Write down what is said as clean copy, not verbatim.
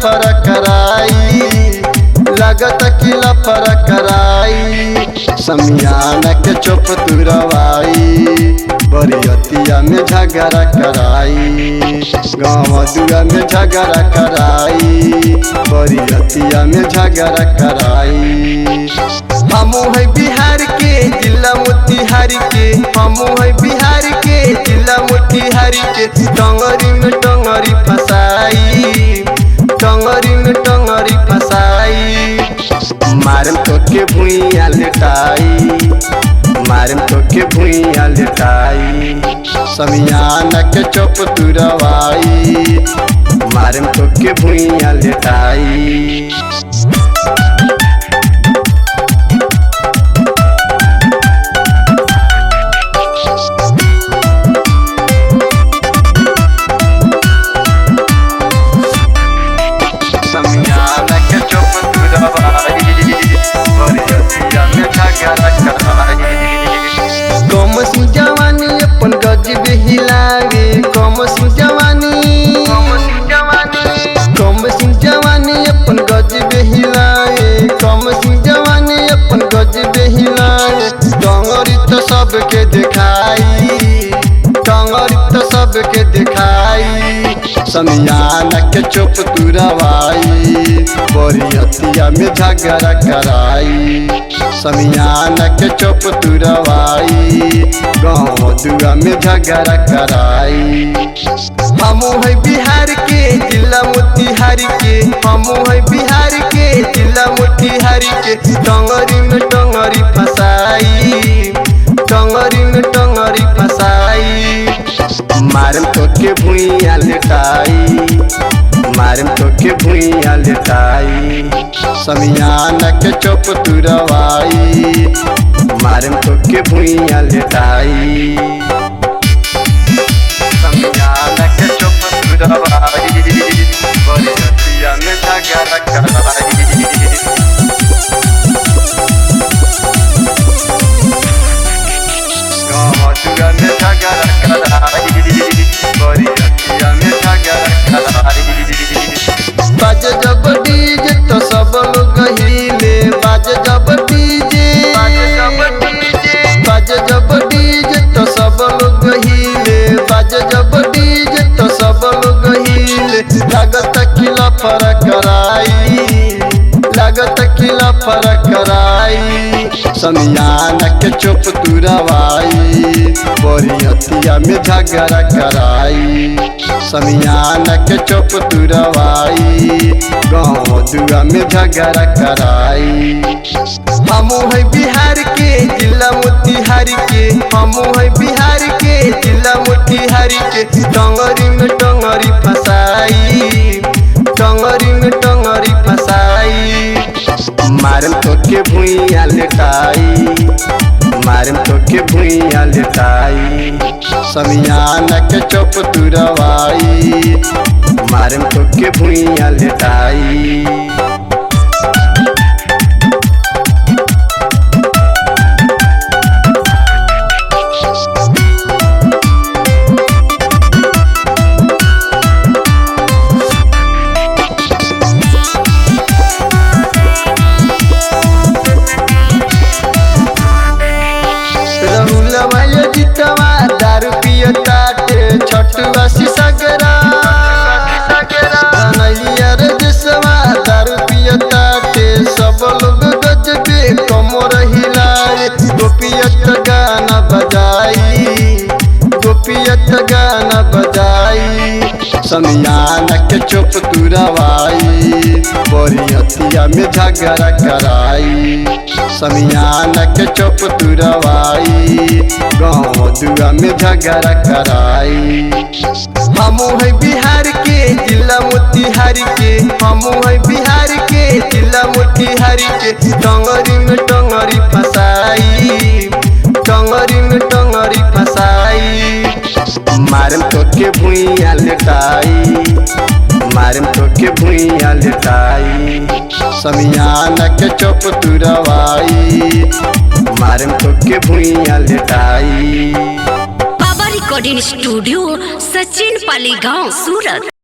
लफड़ा कराई, लागत कि लफड़ा कराई। समियाना के चुप तुरवाई, बरियतिया में झगड़ा कराई, गाँव दुआ में झगड़ा कराई, बरियतिया में झगड़ा कराई। हमू है बिहार के जिला मोतिहारी के, हमू है बिहार के जिला मोतिहारी के। टंगरी में टंगरी फसाई, टंगरी में टंगरी फसाई। मारम तो के भुइया लेटाई, मारम तो के भुइया लेटाई। समियाना के चुप तुरवाई, मारम तो के भुइया लेटाई। समियाना के चुप तुरवाई, बरियतिया में झगड़ा कराई। कम सी जवानी अपन गजब हिलावे, कम सी जवानी, कम सी जवानी अपन गजब हिलावे, कम सी जवानी अपन गजब हिलावे। टंगरी तो सबके दिखाई, टंगरी तो सबके दिखाई। समियाना के चुप तुरवाई, बरियतिया में झगड़ा कराई। समियाना के चुप तुरवाई, गाँव दुआ में झगड़ा कराई। हमू है बिहार के जिला मोतिहारी के, हमू है बिहार के जिला मोतिहारी के। टंगरी में टंगरी फसाई, टंगरी में टंगरी फसाई। मारम तो के भुइया लेटाई, मारम तो के भुइया लेटाई। समियाना के चुप तुरवाई, मारम तो के भुइया लेटाई। समियाना के चुप तुरवाई, बरियतिया में झगड़ा कराई। गाँव दुआ में झगड़ा कराई, बरियतिया में झगड़ा कराई। बाज जब डीजे तो सब लोग हिले, बाज जब डीजे, बाज जब डीजे तो सब लोग हिले, बाज जब डीजे तो सब लोग हिले। लागत कि लफड़ा कराई, लागत कि लफड़ा कराई। समियाना के चुप तुरवाई, बरियतिया में झगड़ा कराई। समियाना के चुप तुरवाई, गाँव दुआ में झगड़ा कराई। हमू है बिहार के जिला मोतिहारी के, हमू है बिहार के जिला मोतिहारी के। टंगरी में टंगरी फसाई, टंगरी में टंगरी फसाई। मारम तो के भुइया लेटाई, मारम तो के भुइया लेटाई। समियाना के चुप तुरवाई, मारम तो के भुइया लेटाई। जितवा दारू पियताटे छटुआ सगरा, नैया रे देशवा दारू पियताटे सब लोग गजबे कमर हिलाए। गोपियत गाना बजाई, गोपियत गाना बजाई। समियाना के चुप तुरवाई, बरियतिया में झगड़ा कराई। समियाना के चुप तुरवाई, गाँव दुआ में झगड़ा कराई। हमू है बिहार के जिला मोतिहारी के, हमू है बिहार के जिला मोतिहारी के। टंगरी में टंगरी फसाई, टंगरी में टंगरी फसाई। मारम तो के भुइया लेटाई, मारम तो के भुइया लेटाई। समियाना के चुप तुरवाई, मारम तो के भुइया लेटाई। बाबा रिकॉर्डिंग स्टूडियो, सचिन पाली गाँव, सूरत।